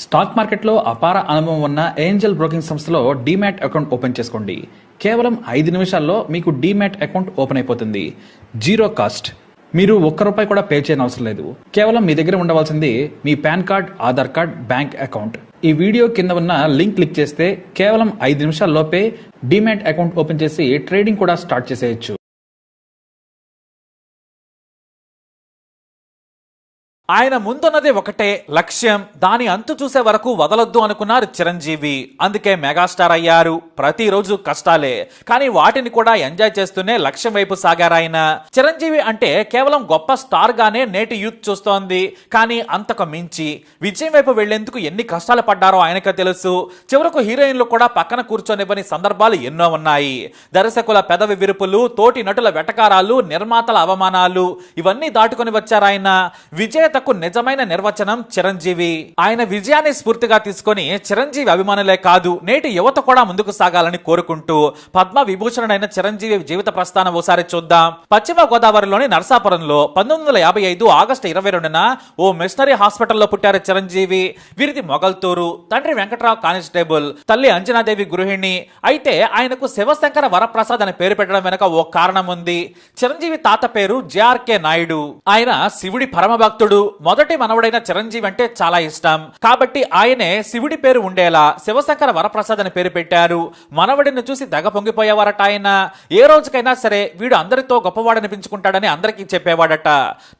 Stock మార్కెట్లో అపార అనుభవం ఉన్న ఏంజల్ బ్రోకింగ్ సంస్థలో డీమ్యాట్ అకౌంట్ ఓపెన్ చేసుకోండి. కేవలం 5 నిమిషాల్లో మీకు డీమ్యాట్ అకౌంట్ ఓపెన్ అయిపోతుంది. Zero cost. మీరు ₹1 కూడా పే చేయని అవసరం లేదు. కేవలం మీ దగ్గర ఉండవలసింది మీ PAN card, Aadhaar card, bank account. ఈ వీడియో కింద ఉన్న లింక్ క్లిక్ చేస్తే కేవలం 5 నిమిషాల్లోపే డీమ్యాట్ అకౌంట్ ఓపెన్ చేసి ట్రేడింగ్ కూడా స్టార్ట్ చేసేయచ్చు. ఆయన ముందున్నది ఒకటే లక్ష్యం. దాని అంతు చూసే వరకు వదలొద్దు అనుకున్నారు చిరంజీవి. అందుకే మెగాస్టార్ అయ్యారు. ప్రతిరోజు కష్టాలే, కానీ వాటిని కూడా ఎంజాయ్ చేస్తూనే లక్ష్యం వైపు సాగారాయన. చిరంజీవి అంటే కేవలం గొప్ప స్టార్ గానే నేటి యూత్ చూస్తోంది. కానీ అంతకు మించి విజయం వైపు వెళ్లేందుకు ఎన్ని కష్టాలు పడ్డారో ఆయనకే తెలుసు. చివరకు హీరోయిన్లు కూడా పక్కన కూర్చొనివ్వని సందర్భాలు ఎన్నో ఉన్నాయి. దర్శకుల పెదవి విరుపులు, తోటి నటుల వెటకారాలు, నిర్మాతల అవమానాలు, ఇవన్నీ దాటుకొని వచ్చారాయన. విజేత నిజమైన నిర్వచనం చిరంజీవి. ఆయన విజయాన్ని స్ఫూర్తిగా తీసుకొని చిరంజీవి అభిమానులే కాదు, నేటి యువత కూడా ముందుకు సాగాలని కోరుకుంటూ పద్మ విభూషణుడైన చిరంజీవి జీవిత ప్రస్థానం ఓసారి చూద్దాం. పశ్చిమ గోదావరిలోని నరసాపురంలో 1955 ఆగస్టు 22న ఓ మిషనరీ హాస్పిటల్లో పుట్టారు చిరంజీవి. వీరిది మొగల్తూరు. తండ్రి వెంకట్రావు కానిస్టేబుల్, తల్లి అంజనాదేవి గృహిణి. అయితే ఆయనకు శివశంకర వరప్రసాద్ అని పేరు పెట్టడం వెనక ఓ కారణం ఉంది. చిరంజీవి తాత పేరు జేఆర్కే నాయుడు. ఆయన శివుడి పరమభక్తుడు. మొదటి మనవడైన చిరంజీవి అంటే చాలా ఇష్టం కాబట్టి ఆయనే శివుడి పేరు ఉండేలా శివశంకర వరప్రసాద్ అని పేరు పెట్టారు. మనవడిని చూసి దగ పొంగిపోయేవారట ఆయన. ఏ రోజుకైనా సరే వీడు అందరితో గొప్పవాడనిపించుకుంటాడని అందరికీ చెప్పేవాడట.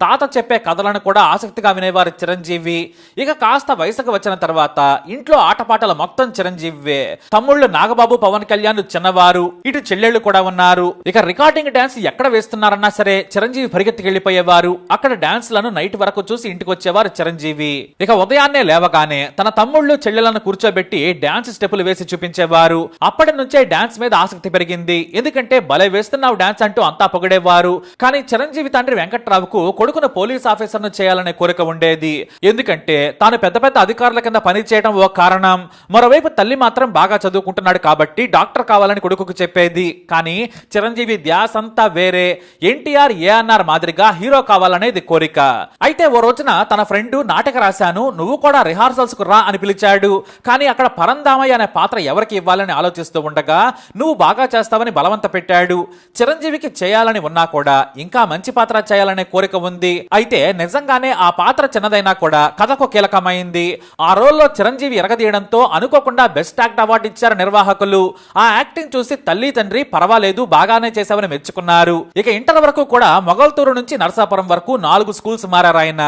తాత చెప్పే కథలను కూడా ఆసక్తిగా వినేవారు చిరంజీవి. ఇక కాస్త వయసుకు వచ్చిన తర్వాత ఇంట్లో ఆటపాటల మొత్తం చిరంజీవివే. తమ్ముళ్ళు నాగబాబు, పవన్ కళ్యాణ్ చిన్నవారు, ఇటు చెల్లెళ్లు కూడా ఉన్నారు. ఇక రికార్డింగ్ డాన్స్ ఎక్కడ వేస్తున్నారన్నా సరే చిరంజీవి పరిగెత్తికి వెళ్లిపోయేవారు. అక్కడ డాన్స్ లను నైట్ వరకు చూసి ఇంటికి వచ్చేవారు చిరంజీవి. ఇక ఉదయాన్నే లేవగానే తన తమ్ముళ్ళు చెల్లెలను కూర్చోబెట్టి డాన్స్ స్టెప్పులు వేసి చూపించేవారు. అప్పటి నుంచే డాన్స్ మీద ఆసక్తి పెరిగింది. ఎందుకంటే భలే వేస్తున్నావు డాన్స్ అంటూ అంతా పొగిడేవారు. కానీ చిరంజీవి తండ్రి వెంకట్రావుకు కొడుకును పోలీస్ ఆఫీసర్ ను చేయాలనే కోరిక ఉండేది. ఎందుకంటే తాను పెద్ద పెద్ద అధికారుల కింద పని చేయడం ఓ కారణం. మరోవైపు తల్లి మాత్రం బాగా చదువుకుంటున్నాడు కాబట్టి డాక్టర్ కావాలని కొడుకుకు చెప్పేది. కానీ చిరంజీవి ధ్యాస అంతా వేరే. ఎన్టీఆర్, ఏఎన్ఆర్ మాదిరిగా హీరో కావాలనేది కోరిక. అయితే ఓ రోజున తన ఫ్రెండ్ నాటక రాశాను, నువ్వు కూడా రిహార్సల్స్ కు రా అని పిలిచాడు. కానీ అక్కడ పరందామయ్య అనే పాత్ర ఎవరికి ఇవ్వాలని ఆలోచిస్తూ ఉండగా నువ్వు బాగా చేస్తావని బలవంత పెట్టాడు. చిరంజీవికి చేయాలని ఉన్నా కూడా ఇంకా మంచి పాత్ర చేయాలనే కోరిక ఉంది. అయితే నిజంగానే ఆ పాత్ర చిన్నదైనా కూడా కథకు కీలకమైంది. ఆ రోల్లో చిరంజీవి ఎరగదీయడంతో అనుకోకుండా బెస్ట్ యాక్ట్ అవార్డు ఇచ్చారు నిర్వాహకులు. ఆ యాక్టింగ్ చూసి తల్లి తండ్రి పర్వాలేదు బాగానే చేశావని మెచ్చుకున్నారు. ఇక ఇంటర్ వరకు కూడా మొగల్తూరు నుంచి నరసాపురం వరకు 4 స్కూల్స్ మారారాయన.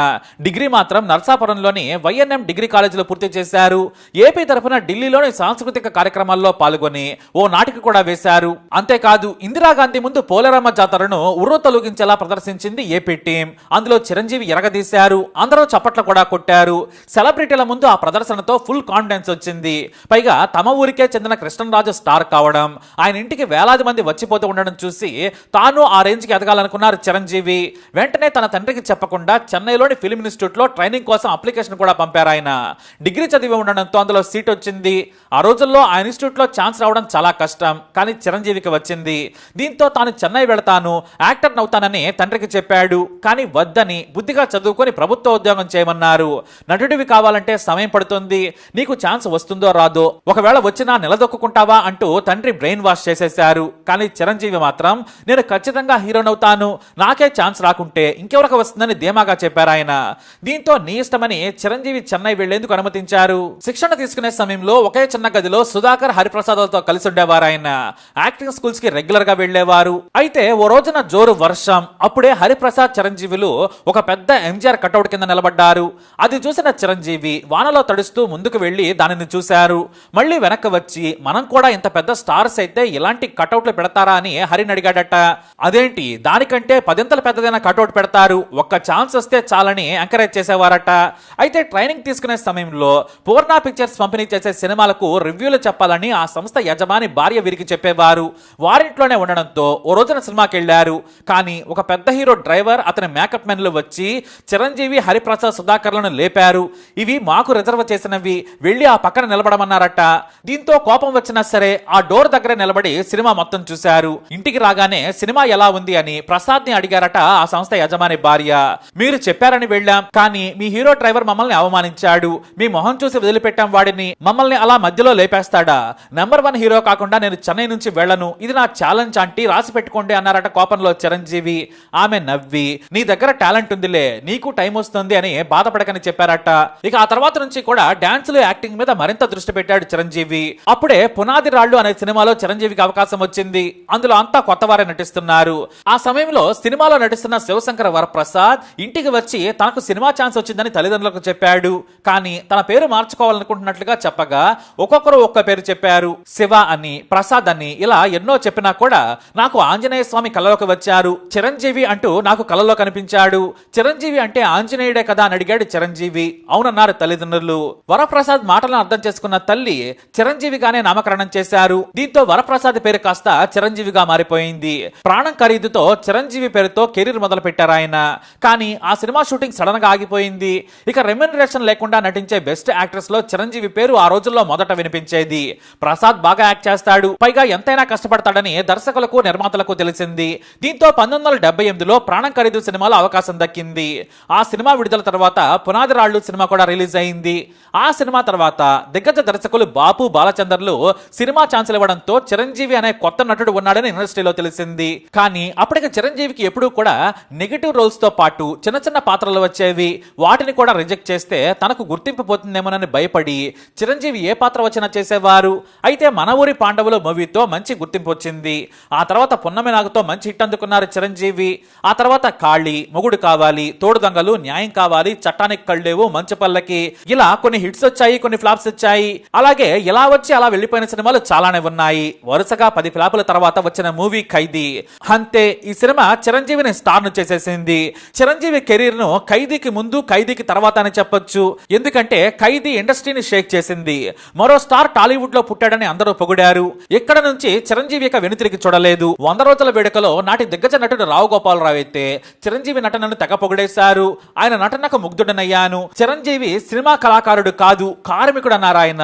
డిగ్రీ మాత్రం నరసాపురంలోని వైఎన్ఎం డిగ్రీ కాలేజీలో పూర్తి చేశారు. ఏపీ తరఫున ఢిల్లీలోని సాంస్కృతిక కార్యక్రమాల్లో పాల్గొని ఓ నాటిక కూడా వేశారు. అంతేకాదు ఇందిరాగాంధీ ముందు పోలేరమ్మ జాతరను ఉర్రు తొలగించేలా ప్రదర్శించింది ఏపీ టీం. అందులో చిరంజీవి ఎరగదీశారు. అందరూ చప్పట్లు కూడా కొట్టారు. సెలబ్రిటీల ముందు ఆ ప్రదర్శనతో ఫుల్ కాన్ఫిడెన్స్ వచ్చింది. పైగా తమ ఊరికే చెందిన కృష్ణరాజు స్టార్ కావడం, ఆయన ఇంటికి వేలాది మంది వచ్చిపోతూ ఉండడం చూసి తాను ఆ రేంజ్ కి ఎదగాలనుకున్నారు చిరంజీవి. వెంటనే తన తండ్రికి చెప్పకుండా చెన్నైలోని ఫిల్మ్ ఇన్స్టిట్యూట్ లో ట్రైనింగ్ కోసం అప్లికేషన్ కూడా పంపారు ఆయన. డిగ్రీ చదివి ఉండడంతో అందులో సీట్ వచ్చింది. ఆ రోజుల్లో ఆ ఇన్స్టిట్యూట్ లో ఛాన్స్ రావడం చాలా కష్టం, కానీ చిరంజీవికి వచ్చింది. దీంతో తాను చెన్నై వెళతాను, యాక్టర్ నవుతానని తండ్రికి చెప్పాడు. కానీ వద్దని బుద్ధిగా చదువుకొని ప్రభుత్వ ఉద్యోగం చేయమన్నారు. నటుడివి కావాలంటే సమయం పడుతుంది, నీకు ఛాన్స్ వస్తుందో రాదో, ఒకవేళ వచ్చినా నిలదొక్కుంటావా అంటూ తండ్రి బ్రెయిన్ వాష్ చేసేశారు. కానీ చిరంజీవి మాత్రం నేను ఖచ్చితంగా హీరోనవుతాను, నాకే ఛాన్స్ రాకుంటే ఇంకెవరికి వస్తుందని ధీమాగా చెప్పారు ఆయన. దీంతో నీ ఇష్టమని చిరంజీవి చెన్నై వెళ్లేందుకు అనుమతించారు. శిక్షణ తీసుకునే సమయంలో ఒకే చిన్న గదిలో సుధాకర్, హరిప్రసాద్లతో కలిసి ఉండేవారు ఆయన. యాక్టింగ్ స్కూల్స్ కి రెగ్యులర్ గా వెళ్లేవారు. అయితే ఓ రోజున జోరు వర్షం. అప్పుడే హరిప్రసాద్, చిరంజీవులు ఒక పెద్ద ఎంజీఆర్ కటౌట్ కింద నిలబడ్డారు. అది చూసిన చిరంజీవి వానలో తడుస్తూ ముందుకు వెళ్లి దానిని చూశారు. మళ్ళీ వెనక్కి వచ్చి మనం కూడా ఇంత పెద్ద స్టార్స్ అయితే ఇలాంటి కటౌట్లు పెడతారా అని హరిని అడిగాడట. అదేంటి, దానికంటే 10 పెద్దదైన కటౌట్ పెడతారు, ఒక్క ఛాన్స్ వస్తే చాలని ఎంకరేజ్ చేసేవారట. అయితే ట్రైనింగ్ తీసుకునే సమయంలో పూర్ణ పిక్చర్స్ పంపిణీ చేసే సినిమాలకు రివ్యూలు చెప్పాలని ఆ సంస్థ యజమాని భార్య వీరికి చెప్పేవారు. వారింట్లోనే ఉండడంతో ఓ రోజున సినిమాకి వెళ్లారు. కానీ ఒక పెద్ద హీరో డ్రైవర్, అతని మేకప్ మెన్లు వచ్చి చిరంజీవి, హరిప్రసాద్, సుధాకర్లను లేపారు. ఇవి మాకు రిజర్వ్ చేసినవి, వెళ్లి ఆ పక్కన నిలబడమన్నారట. దీంతో కోపం వచ్చినా సరే ఆ డోర్ దగ్గర నిలబడి సినిమా మొత్తం చూశారు. ఇంటికి రాగానే సినిమా ఎలా ఉంది అని ప్రసాద్ ని అడిగారట ఆ సంస్థ యజమాని భార్య. మీరు చెప్పారని చూడాలని వెళ్ళాం, కానీ మీ హీరో డ్రైవర్ మమ్మల్ని అవమానించాడు. మీ మొహం చూసి వదిలిపెట్టాం వాడిని, మమ్మల్ని అలా మధ్యలో లేపేస్తాడా? నెంబర్ 1 హీరో కాకుండా నేను చెన్నై నుంచి వెళ్ళను, ఇది నా ఛాలెంజ్ ఆంటీ, రాసి పెట్టుకోండి అన్నారట కోపంలో చిరంజీవి. ఆమె నవ్వి, నీ దగ్గర టాలెంట్ ఉందిలే, నీకు టైం వస్తుంది అని బాధపడకని చెప్పారట. ఇక ఆ తర్వాత నుంచి కూడా డాన్సులు, యాక్టింగ్ మీద మరింత దృష్టి పెట్టాడు చిరంజీవి. అప్పుడే పునాది రాళ్లు అనే సినిమాలో చిరంజీవికి అవకాశం వచ్చింది. అందులో అంతా కొత్త వారే నటిస్తున్నారు. ఆ సమయంలో సినిమాలో నటిస్తున్న శివశంకర వరప్రసాద్ ఇంటికి వచ్చి తనకు సినిమా ఛాన్స్ వచ్చిందని తల్లిదండ్రులకు చెప్పాడు. కానీ తన పేరు మార్చుకోవాలనుకుంటున్నట్లుగా చెప్పగా ఒక్కొక్కరు ఒక్క పేరు చెప్పారు. శివ అని, ప్రసాద్ అని, ఇలా ఎన్నో చెప్పినా కూడా నాకు ఆంజనేయ స్వామి కలలోకి వచ్చారు, చిరంజీవి అంటూ నాకు కలలో కనిపించాడు, చిరంజీవి అంటే ఆంజనేయుడే కదా అని అడిగాడు చిరంజీవి. అవునన్నారు తల్లిదండ్రులు. వరప్రసాద్ మాటలను అర్థం చేసుకున్న తల్లి చిరంజీవిగానే నామకరణం చేశారు. దీంతో వరప్రసాద్ పేరు కాస్త చిరంజీవిగా మారిపోయింది. ప్రాణం ఖరీదుతో చిరంజీవి పేరుతో కెరీర్ మొదలు పెట్టారు ఆయన. కానీ ఆ సినిమా షూటింగ్ సడన్ గా ఆగిపోయింది. ఇక రెమ్యునరేషన్ లేకుండా నటించే బెస్ట్ యాక్ట్రెస్ లో చిరంజీవి పేరు ఆ రోజుల్లో మొదట వినిపించేది. ప్రసాద్ బాగా యాక్ట్ చేస్తాడు, పైగా ఎంతైనా కష్టపడతాడని దర్శకులకు, నిర్మాతలకు తెలిసింది. దీంతో 1978లో ప్రాణం ఖరీదు సినిమాలో అవకాశం దక్కింది. ఆ సినిమా విడుదల తర్వాత పునాది రాళ్లు సినిమా కూడా రిలీజ్ అయింది. ఆ సినిమా తర్వాత దిగ్గజ దర్శకులు బాపు, బాలచందర్లు సినిమా ఛాన్సులు ఇవ్వడంతో చిరంజీవి అనే కొత్త నటుడు ఉన్నాడని ఇండస్ట్రీలో తెలిసింది. కానీ అప్పటికి చిరంజీవికి ఎప్పుడూ కూడా నెగటివ్ రోల్స్ తో పాటు చిన్న చిన్న పాత్రలు వచ్చేవి. వాటిని కూడా రిజెక్ట్ చేస్తే తనకు గుర్తింపు పోతుందేమోనని భయపడి చిరంజీవి ఏ పాత్ర వచ్చినా చేసేవారు. అయితే మన ఊరి పాండవులు మూవీతో మంచి గుర్తింపు వచ్చింది. ఆ తర్వాత పున్నమి నాగుతో మంచి హిట్ అందుకున్నారు చిరంజీవి. ఆ తర్వాత కాళీ, మొగుడు కావాలి, తోడు దొంగలు, న్యాయం కావాలి, చట్టానికి కళ్ళేవు, మంచు పల్లకి, ఇలా కొన్ని హిట్స్ వచ్చాయి, కొన్ని ఫ్లాప్స్ వచ్చాయి. అలాగే ఇలా వచ్చి అలా వెళ్లిపోయిన సినిమాలు చాలానే ఉన్నాయి. వరుసగా 10 ఫ్లాపుల తర్వాత వచ్చిన మూవీ ఖైదీ. అంతే, ఈ సినిమా చిరంజీవిని స్టార్ ను చేసేసింది. చిరంజీవి కెరీర్ ను ఖైదీకి ముందు, ఖైదీకి తర్వాత అని చెప్పొచ్చు. ఎందుకంటే ఖైదీ ఇండస్ట్రీని షేక్ చేసింది. మరో స్టార్ టాలీవుడ్ లో పుట్టాడని అందరూ పొగిడారు. ఇక్కడ నుంచి చిరంజీవి ఇక వెనుతిరిగి చూడలేదు. 100 రోజుల వేడుకలో నాటి దిగ్గజ నటుడు రావు గోపాలరావు అయితే చిరంజీవి నటనను తెగ పొగిడేశారు. ఆయన నటనకు ముగ్ధుడనయ్యాను, చిరంజీవి సినిమా కళాకారుడు కాదు, కార్మికుడు అన్నారు ఆయన.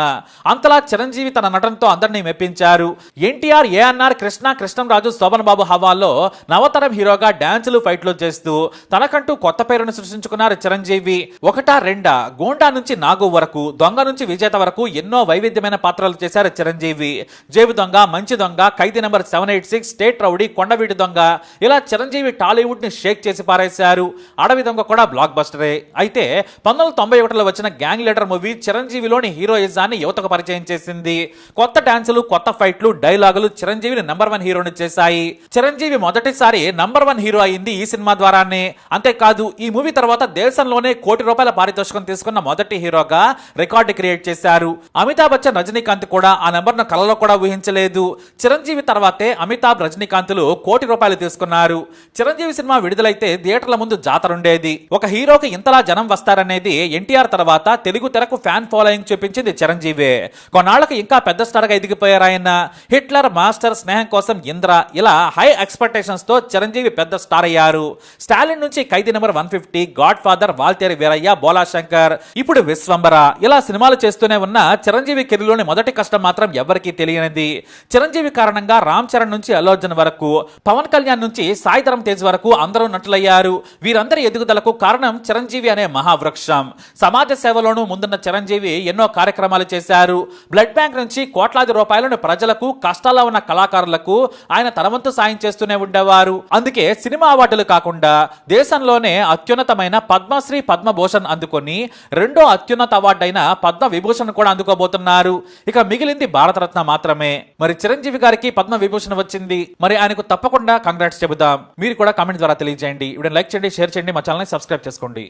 అంతలా చిరంజీవి తన నటనతో అందరినీ మెప్పించారు. ఎన్టీఆర్, ఏఎన్ఆర్, కృష్ణంరాజు, శోభన్ బాబు హవాల్లో నవతరం హీరోగా డాన్సులు, ఫైట్లు చేస్తూ తనకంటూ కొత్త పేరును సృష్టించుకున్నారు చిరంజీవి. ఒకటా రెండా, గోండా నుంచి నాగు వరకు, దొంగ నుంచి విజేత వరకు ఎన్నో వైవిధ్యమైన పాత్రలు చేశారు చిరంజీవి. జేబు దొంగ, మంచి దొంగ, ఖైదీ నెంబర్ 786, స్టేట్ రౌడీ, కొండవీటి దొంగ, ఇలా చిరంజీవి టాలీవుడ్ ని షేక్ చేసి పారేశారు. అడవి దొంగ కూడా బ్లాక్ బస్టరే. అయితే 1991లో వచ్చిన గ్యాంగ్ లీడర్ మూవీ చిరంజీవిలోని హీరోయిజాన్ని యువతకు పరిచయం చేసింది. కొత్త డాన్సులు, కొత్త ఫైట్లు, డైలాగులు చిరంజీవిని నెంబర్ 1 హీరోని చేశాయి. చిరంజీవి మొదటిసారి నెంబర్ 1 హీరో అయింది ఈ సినిమా ద్వారానే. అంతేకాదు, ఈ మూవీ తర్వాత దేశంలోనే ₹1 కోటి పారితోషికం తీసుకున్న మొదటి హీరోగా రికార్డు క్రియేట్ చేశారు. అమితాబ్ బచ్చన్, రజనీకాంత్ కూడా ఆ నెంబర్ను కలలో కూడా ఊహించలేదు. చిరంజీవి తర్వాతే అమితాబ్, రజనీకాంత్లు ₹1 కోటి తీసుకున్నారు. చిరంజీవి సినిమా విడుదలైతే థియేటర్ల ముందు జాతర ఉండేది. ఒక హీరోకి ఇంతలా జనం వస్తారనేది ఎన్టీఆర్ తర్వాత తెలుగు తెరకు ఫ్యాన్ ఫాలోయింగ్ చూపించింది చిరంజీవి. కొన్నాళ్లకు ఇంకా పెద్ద స్టార్ గా ఎదిగిపోయారు ఆయన. హిట్లర్, మాస్టర్, స్నేహం కోసం, ఇంద్ర, ఇలా హై ఎక్స్పెక్టేషన్స్ తో చిరంజీవి పెద్ద స్టార్ అయ్యారు. స్టాలిన్ నుంచి ఖైదీ number 150, God father, Waltair Veeraiah, బోలా శంకర్, ఇప్పుడు విశ్వంబర, ఇలా సినిమాలు చేస్తూనే ఉన్న చిరంజీవి కెరీర్లోని మొదటి కష్టం మాత్రం ఎవరికీ తెలియనిది. చిరంజీవి కారణంగా రామ్ చరణ్ నుంచి అల్లు అర్జున్ వరకు, పవన్ కళ్యాణ్ నుంచి సాయి ధరమ్ తేజ్ వరకు అందరూ నటులయ్యారు. వీరందరి ఎదుగుదలకు కారణం చిరంజీవి అనే మహావృక్షం. సమాజ సేవలోనూ ముందున్న చిరంజీవి ఎన్నో కార్యక్రమాలు చేశారు. బ్లడ్ బ్యాంక్ నుంచి కోట్లాది రూపాయలను ప్రజలకు, కష్టాల్లో ఉన్న కళాకారులకు ఆయన తన వంతు సాయం చేస్తూనే ఉండేవారు. అందుకే సినిమా అవార్డులు కాకుండా దేశంలోనే అత్యున్నతమైన పద్మశ్రీ, పద్మభూషణ్ అందుకొని రెండో అత్యున్నత అవార్డు అయిన పద్మ విభూషణ్ కూడా అందుకోబోతున్నారు. ఇక మిగిలింది భారతరత్న మాత్రమే. మరి చిరంజీవి గారికి పద్మ విభూషణ్ వచ్చింది. మరి ఆయనకు తప్పకుండా కంగ్రాట్స్ చెబుదాం. మీరు కూడా కామెంట్ ద్వారా తెలియజేయండి. వీడియోని లైక్ చేయండి, షేర్ చేయండి, మా ఛానల్ని సబ్స్క్రైబ్ చేసుకోండి.